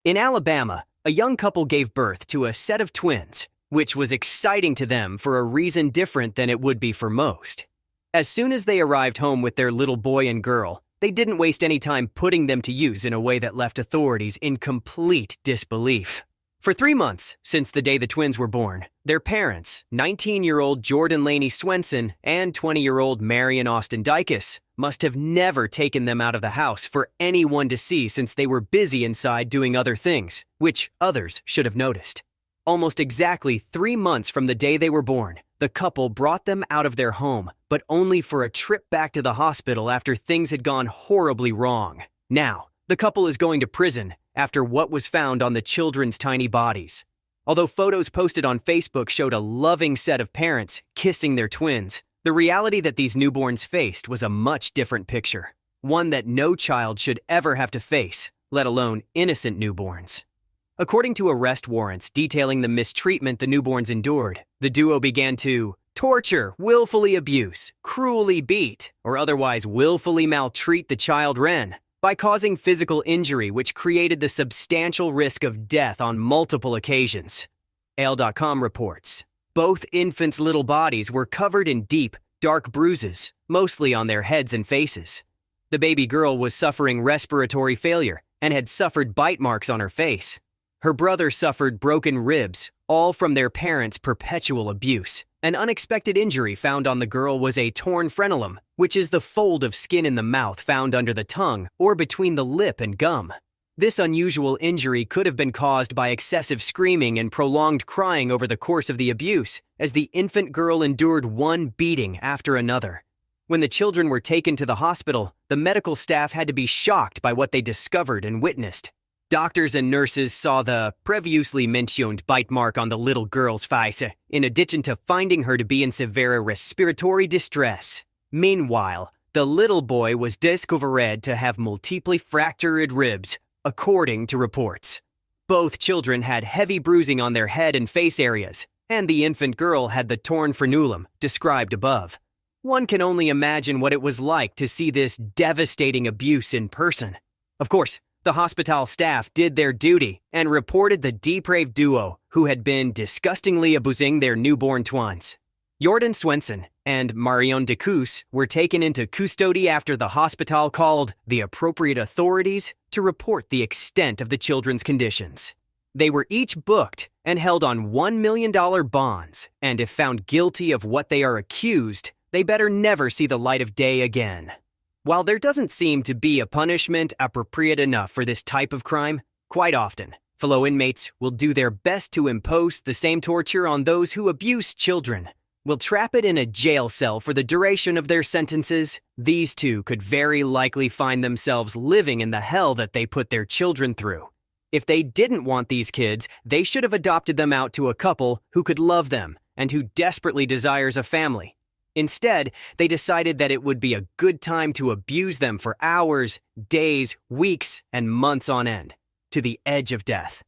In Alabama, a young couple gave birth to a set of twins, which was exciting to them for a reason different than it would be for most. As soon as they arrived home with their little boy and girl, they didn't waste any time putting them to use in a way that left authorities in complete disbelief. For 3 months, since the day the twins were born, their parents, 19-year-old Jordan Laney Swenson and 20-year-old Marion Austin Dykes, must have never taken them out of the house for anyone to see since they were busy inside doing other things, which others should have noticed. Almost exactly 3 months from the day they were born, the couple brought them out of their home, but only for a trip back to the hospital after things had gone horribly wrong. Now, the couple is going to prison after what was found on the children's tiny bodies. Although photos posted on Facebook showed a loving set of parents kissing their twins, the reality that these newborns faced was a much different picture. One that no child should ever have to face, let alone innocent newborns. According to arrest warrants detailing the mistreatment the newborns endured, the duo began to torture, willfully abuse, cruelly beat, or otherwise willfully maltreat the child Wren by causing physical injury which created the substantial risk of death on multiple occasions. AL.com reports, both infants' little bodies were covered in deep, dark bruises, mostly on their heads and faces. The baby girl was suffering respiratory failure and had suffered bite marks on her face. Her brother suffered broken ribs, all from their parents' perpetual abuse. An unexpected injury found on the girl was a torn frenulum, which is the fold of skin in the mouth found under the tongue or between the lip and gum. This unusual injury could have been caused by excessive screaming and prolonged crying over the course of the abuse, as the infant girl endured one beating after another. When the children were taken to the hospital, the medical staff had to be shocked by what they discovered and witnessed. Doctors and nurses saw the previously mentioned bite mark on the little girl's face, in addition to finding her to be in severe respiratory distress. Meanwhile, the little boy was discovered to have multiply fractured ribs, according to reports. Both children had heavy bruising on their head and face areas, and the infant girl had the torn frenulum, described above. One can only imagine what it was like to see this devastating abuse in person. Of course, the hospital staff did their duty and reported the depraved duo who had been disgustingly abusing their newborn twins. Jordan Swenson and Marion Dykes were taken into custody after the hospital called the appropriate authorities to report the extent of the children's conditions. They were each booked and held on $1 million bonds, and if found guilty of what they are accused, they better never see the light of day again. While there doesn't seem to be a punishment appropriate enough for this type of crime, quite often, fellow inmates will do their best to impose the same torture on those who abuse children. Will trap it in a jail cell for the duration of their sentences. These two could very likely find themselves living in the hell that they put their children through. If they didn't want these kids, they should have adopted them out to a couple who could love them and who desperately desires a family. Instead, they decided that it would be a good time to abuse them for hours, days, weeks, and months on end, to the edge of death.